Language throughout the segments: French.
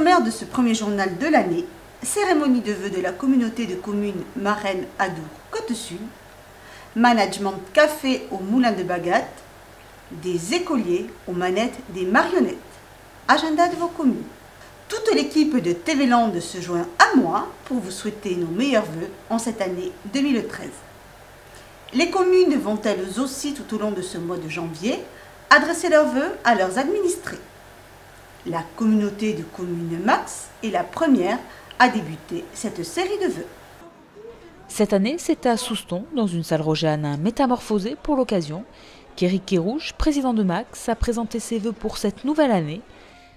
sommaire de ce premier journal de l'année, cérémonie de vœux de la communauté de communes Marraine Adour Côte Sud, management café au Moulin de Bagat, des écoliers aux manettes des marionnettes. Agenda de vos communes. Toute l'équipe de TV Land se joint à moi pour vous souhaiter nos meilleurs vœux en cette année 2013. Les communes vont-elles aussi tout au long de ce mois de janvier adresser leurs vœux à leurs administrés. La communauté de communes Max est la première à débuter cette série de vœux. Cette année, c'est à Souston, dans une salle Roger Hanin métamorphosée pour l'occasion, qu'Éric Kérouge, président de Max, a présenté ses vœux pour cette nouvelle année.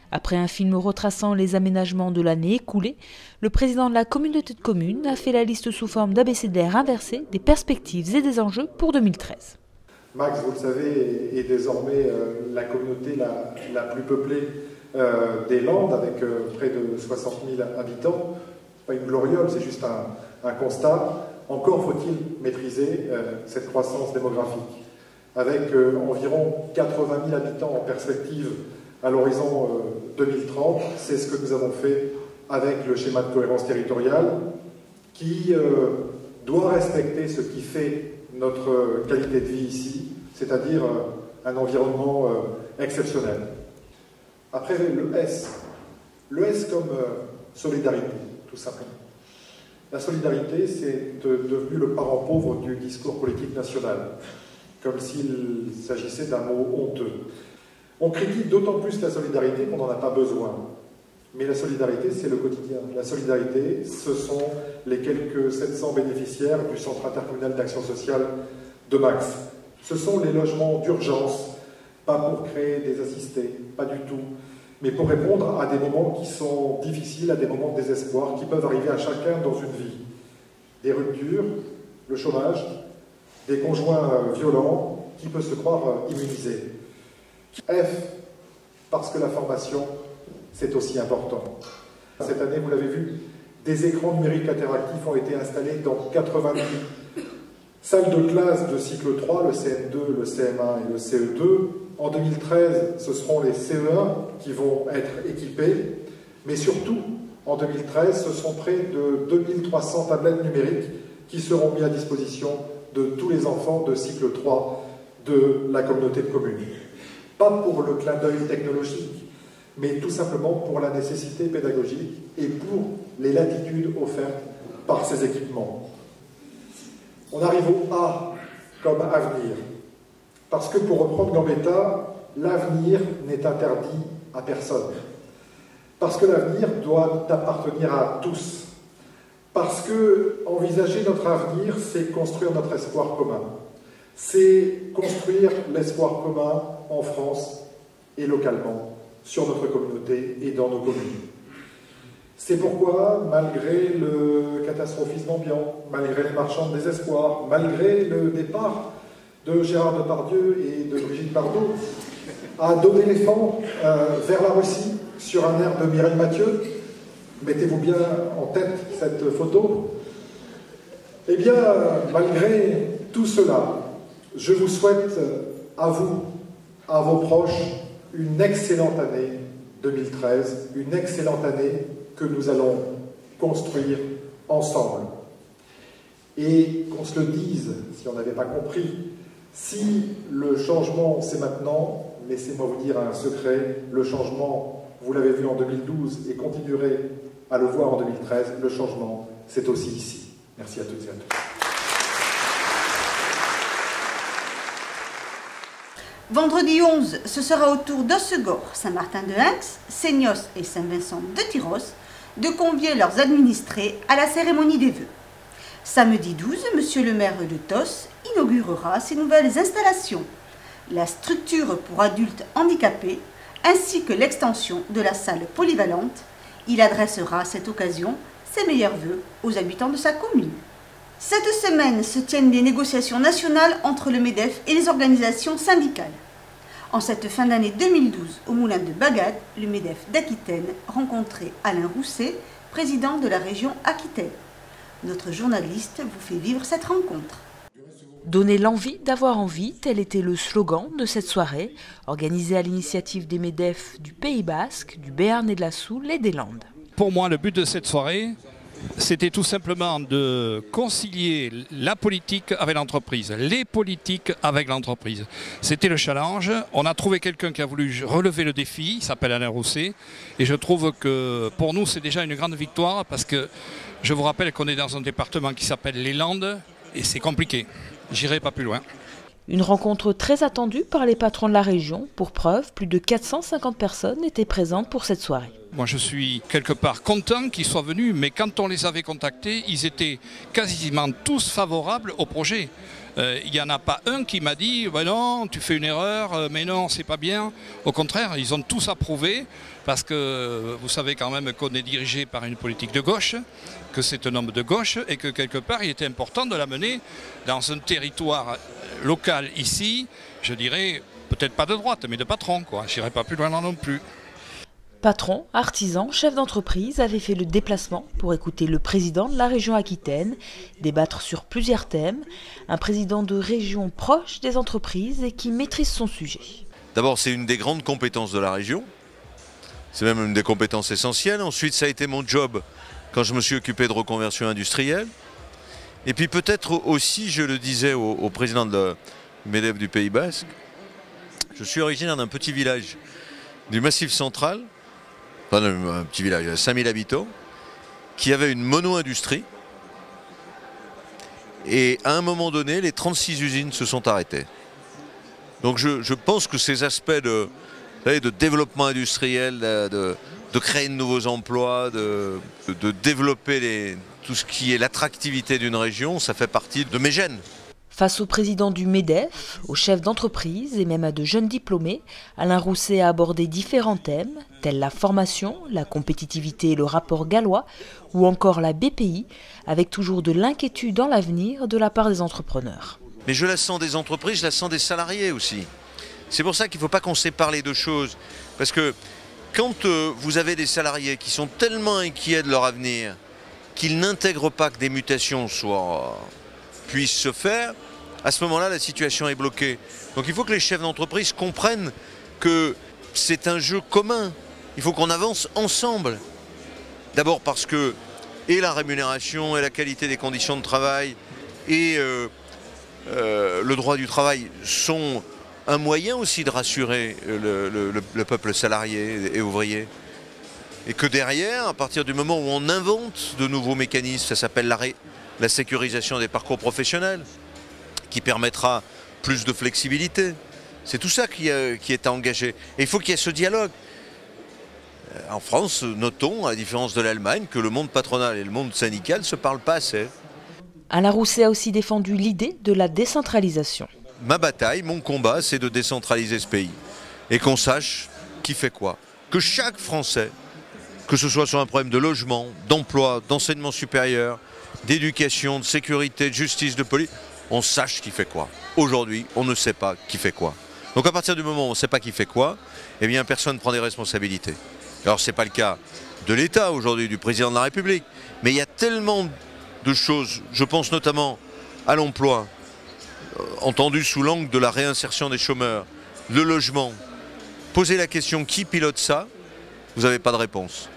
Après un film retraçant les aménagements de l'année écoulée, le président de la communauté de communes a fait la liste sous forme d'abécédaire inversé des perspectives et des enjeux pour 2013. Max, vous le savez, est désormais la communauté la plus peuplée des Landes, avec près de 60 000 habitants. Pas une gloriole, c'est juste un constat. Encore faut-il maîtriser cette croissance démographique. Avec environ 80 000 habitants en perspective à l'horizon 2030, c'est ce que nous avons fait avec le schéma de cohérence territoriale qui doit respecter ce qui fait notre qualité de vie ici, c'est-à-dire un environnement exceptionnel. Après, le S. Le S comme solidarité, tout simplement. La solidarité, c'est devenu le parent pauvre du discours politique national, comme s'il s'agissait d'un mot honteux. On critique d'autant plus la solidarité qu'on n'en a pas besoin. Mais la solidarité, c'est le quotidien. La solidarité, ce sont les quelques 700 bénéficiaires du Centre intercommunal d'action sociale de Max. Ce sont les logements d'urgence, pas pour créer des assistés, pas du tout, mais pour répondre à des moments qui sont difficiles, à des moments de désespoir qui peuvent arriver à chacun dans une vie. Des ruptures, le chômage, des conjoints violents, qui peut se croire immunisé. F, parce que la formation, c'est aussi important. Cette année, vous l'avez vu, des écrans numériques interactifs ont été installés dans 90 salles de classe de cycle 3, le CM2, le CM1 et le CE2. En 2013, ce seront les CE1 qui vont être équipés, mais surtout, en 2013, ce sont près de 2300 tablettes numériques qui seront mises à disposition de tous les enfants de cycle 3 de la communauté de communes. Pas pour le clin d'œil technologique, mais tout simplement pour la nécessité pédagogique et pour les latitudes offertes par ces équipements. On arrive au A comme avenir, parce que pour reprendre Gambetta, l'avenir n'est interdit à personne. Parce que l'avenir doit appartenir à tous. Parce que envisager notre avenir, c'est construire notre espoir commun. C'est construire l'espoir commun en France et localement, sur notre communauté et dans nos communes. C'est pourquoi, malgré le catastrophisme ambiant, malgré les marchands de désespoir, malgré le départ de Gérard Depardieu et de Brigitte Bardot à dos d'éléphant vers la Russie sur un air de Mireille Mathieu, mettez-vous bien en tête cette photo, eh bien, malgré tout cela, je vous souhaite à vous, à vos proches, une excellente année 2013, une excellente année que nous allons construire ensemble. Et qu'on se le dise, si on n'avait pas compris, si le changement c'est maintenant, laissez-moi vous dire un secret, le changement, vous l'avez vu en 2012 et continuerez à le voir en 2013, le changement c'est aussi ici. Merci à toutes et à tous. Vendredi 11, ce sera au tour d'Ossegor, Saint-Martin-de-Hinx, Seignos et Saint-Vincent de Tyros de convier leurs administrés à la cérémonie des vœux. Samedi 12, monsieur le maire de Tos inaugurera ces nouvelles installations, la structure pour adultes handicapés ainsi que l'extension de la salle polyvalente. Il adressera à cette occasion ses meilleurs vœux aux habitants de sa commune. Cette semaine se tiennent des négociations nationales entre le MEDEF et les organisations syndicales. En cette fin d'année 2012, au Moulin de Bagat, le MEDEF d'Aquitaine rencontrait Alain Rousset, président de la région Aquitaine. Notre journaliste vous fait vivre cette rencontre. Du reste, vous Donner l'envie d'avoir envie, tel était le slogan de cette soirée, organisée à l'initiative des MEDEF du Pays Basque, du Béarn et de la Soule et des Landes. Pour moi, le but de cette soirée, c'était tout simplement de concilier la politique avec l'entreprise, les politiques avec l'entreprise. C'était le challenge. On a trouvé quelqu'un qui a voulu relever le défi, il s'appelle Alain Rousset. Et je trouve que pour nous, c'est déjà une grande victoire parce que je vous rappelle qu'on est dans un département qui s'appelle les Landes et c'est compliqué. J'irai pas plus loin. Une rencontre très attendue par les patrons de la région. Pour preuve, plus de 450 personnes étaient présentes pour cette soirée. Moi, je suis quelque part content qu'ils soient venus, mais quand on les avait contactés, ils étaient quasiment tous favorables au projet. Il n'y en a pas un qui m'a dit bah non, tu fais une erreur, mais non, c'est pas bien. Au contraire, ils ont tous approuvé parce que vous savez quand même qu'on est dirigé par une politique de gauche, que c'est un homme de gauche et que quelque part il était important de l'amener dans un territoire local ici, je dirais peut-être pas de droite, mais de patron, quoi. Je n'irai pas plus loin non plus. Patrons, artisans, chefs d'entreprise avaient fait le déplacement pour écouter le président de la région Aquitaine, débattre sur plusieurs thèmes, un président de région proche des entreprises et qui maîtrise son sujet. D'abord, c'est une des grandes compétences de la région, c'est même une des compétences essentielles. Ensuite, ça a été mon job quand je me suis occupé de reconversion industrielle. Et puis peut-être aussi, je le disais au président de MEDEF du Pays Basque, je suis originaire d'un petit village du Massif central, un petit village de 5000 habitants, qui avait une mono-industrie. Et à un moment donné, les 36 usines se sont arrêtées. Donc je pense que ces aspects de développement industriel, de créer de nouveaux emplois, de développer tout ce qui est l'attractivité d'une région, ça fait partie de mes gènes. Face au président du MEDEF, aux chefs d'entreprise et même à de jeunes diplômés, Alain Rousset a abordé différents thèmes, tels la formation, la compétitivité et le rapport gallois, ou encore la BPI, avec toujours de l'inquiétude dans l'avenir de la part des entrepreneurs. Mais je la sens des entreprises, je la sens des salariés aussi. C'est pour ça qu'il ne faut pas qu'on sépare les deux choses. Parce que quand vous avez des salariés qui sont tellement inquiets de leur avenir, qu'ils n'intègrent pas que des mutations puissent se faire, à ce moment-là, la situation est bloquée. Donc il faut que les chefs d'entreprise comprennent que c'est un jeu commun. Il faut qu'on avance ensemble. D'abord parce que et la rémunération, et la qualité des conditions de travail, et le droit du travail sont un moyen aussi de rassurer le peuple salarié et ouvrier. Et que derrière, à partir du moment où on invente de nouveaux mécanismes, ça s'appelle la sécurisation des parcours professionnels, qui permettra plus de flexibilité. C'est tout ça qui est à engager. Et il faut qu'il y ait ce dialogue. En France, notons, à la différence de l'Allemagne, que le monde patronal et le monde syndical ne se parlent pas assez. Alain Rousset a aussi défendu l'idée de la décentralisation. Ma bataille, mon combat, c'est de décentraliser ce pays. Et qu'on sache qui fait quoi. Que chaque Français, que ce soit sur un problème de logement, d'emploi, d'enseignement supérieur, d'éducation, de sécurité, de justice, de police, on sache qui fait quoi. Aujourd'hui, on ne sait pas qui fait quoi. Donc à partir du moment où on ne sait pas qui fait quoi, eh bien personne ne prend des responsabilités. Alors ce n'est pas le cas de l'État aujourd'hui, du président de la République, mais il y a tellement de choses, je pense notamment à l'emploi, entendu sous l'angle de la réinsertion des chômeurs, le logement. Posez la question qui pilote ça, vous n'avez pas de réponse.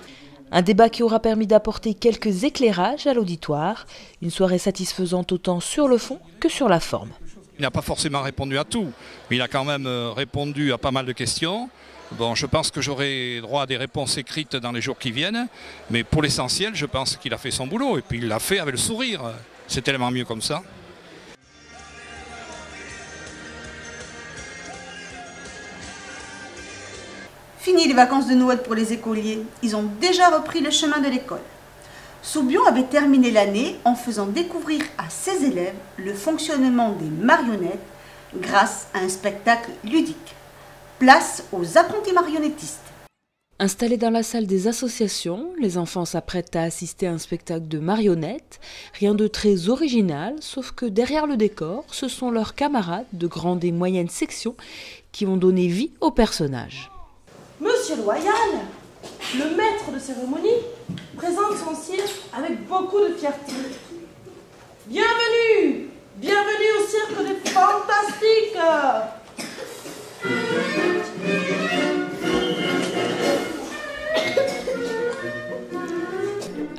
Un débat qui aura permis d'apporter quelques éclairages à l'auditoire, une soirée satisfaisante autant sur le fond que sur la forme. Il n'a pas forcément répondu à tout, mais il a quand même répondu à pas mal de questions. Bon, je pense que j'aurai droit à des réponses écrites dans les jours qui viennent, mais pour l'essentiel, je pense qu'il a fait son boulot, et puis il l'a fait avec le sourire. C'est tellement mieux comme ça. Fini les vacances de Noël pour les écoliers, ils ont déjà repris le chemin de l'école. Soubion avait terminé l'année en faisant découvrir à ses élèves le fonctionnement des marionnettes grâce à un spectacle ludique. Place aux apprentis marionnettistes. Installés dans la salle des associations, les enfants s'apprêtent à assister à un spectacle de marionnettes. Rien de très original, sauf que derrière le décor, ce sont leurs camarades de grande et moyenne section qui ont donné vie aux personnages. Monsieur Loyal, le maître de cérémonie, présente son cirque avec beaucoup de fierté. Bienvenue au cirque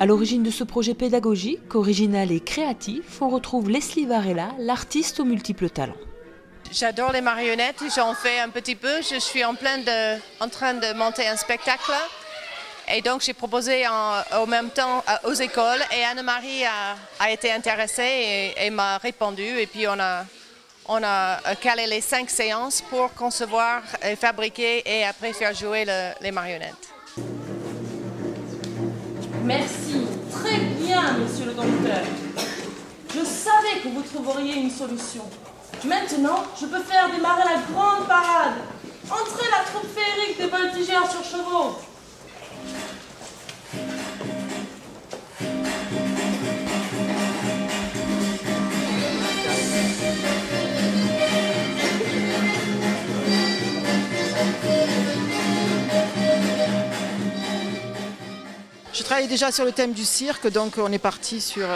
À l'origine de ce projet pédagogique, original et créatif, on retrouve Leslie Varela, l'artiste aux multiples talents. J'adore les marionnettes, j'en fais un petit peu. Je suis en train de monter un spectacle. Et donc j'ai proposé en même temps aux écoles. Et Anne-Marie a été intéressée et m'a répondu. Et puis on a calé les 5 séances pour concevoir et fabriquer et après faire jouer les marionnettes. Merci. Très bien, monsieur le docteur. Je savais que vous trouveriez une solution. Maintenant, je peux faire démarrer la grande parade. Entrez la troupe féerique des voltigeurs sur chevaux. Je travaillais déjà sur le thème du cirque, donc on est parti sur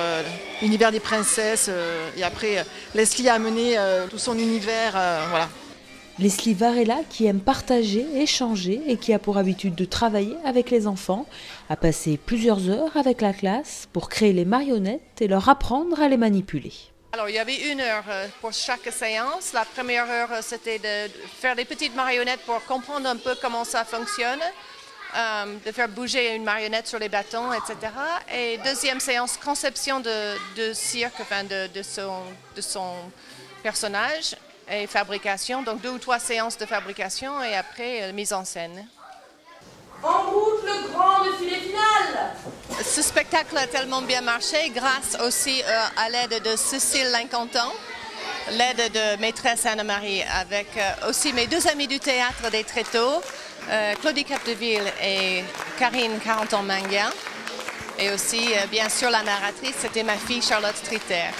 l'univers des princesses. Et après, Leslie a amené tout son univers. Voilà. Leslie Varela, qui aime partager, échanger et qui a pour habitude de travailler avec les enfants, a passé plusieurs heures avec la classe pour créer les marionnettes et leur apprendre à les manipuler. Alors, il y avait 1 heure pour chaque séance. La première heure, c'était de faire des petites marionnettes pour comprendre un peu comment ça fonctionne. De faire bouger une marionnette sur les bâtons, etc. Et deuxième séance, conception de cirque, enfin de son personnage et fabrication. Donc 2 ou 3 séances de fabrication et après mise en scène. En route le grand défilé final. Ce spectacle a tellement bien marché grâce aussi à l'aide de Cécile Lincontan, l'aide de maîtresse Anne-Marie, avec aussi mes 2 amis du théâtre des Tréteaux, Claudie Capdeville et Karine Carenton-Manguin. Et aussi, bien sûr, la narratrice, c'était ma fille Charlotte Streeter.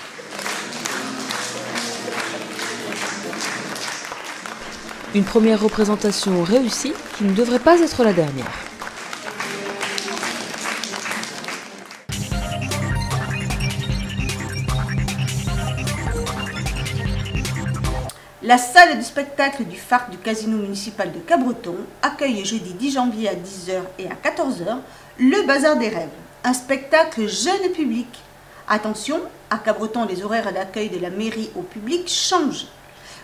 Une première représentation réussie qui ne devrait pas être la dernière. La salle du spectacle du Phare du Casino municipal de Cabreton accueille jeudi 10 janvier à 10h et à 14h le Bazar des Rêves, un spectacle jeune public. Attention, à Cabreton, les horaires d'accueil de la mairie au public changent.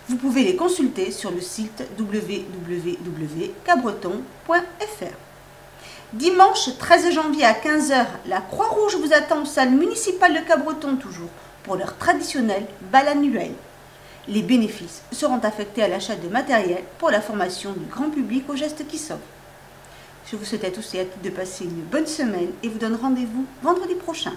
Vous pouvez les consulter sur le site www.cabreton.fr. Dimanche 13 janvier à 15h, la Croix-Rouge vous attend aux salles municipales de Cabreton toujours pour leur traditionnel bal annuel. Les bénéfices seront affectés à l'achat de matériel pour la formation du grand public aux gestes qui sauvent. Je vous souhaite à tous et à toutes de passer une bonne semaine et vous donne rendez-vous vendredi prochain.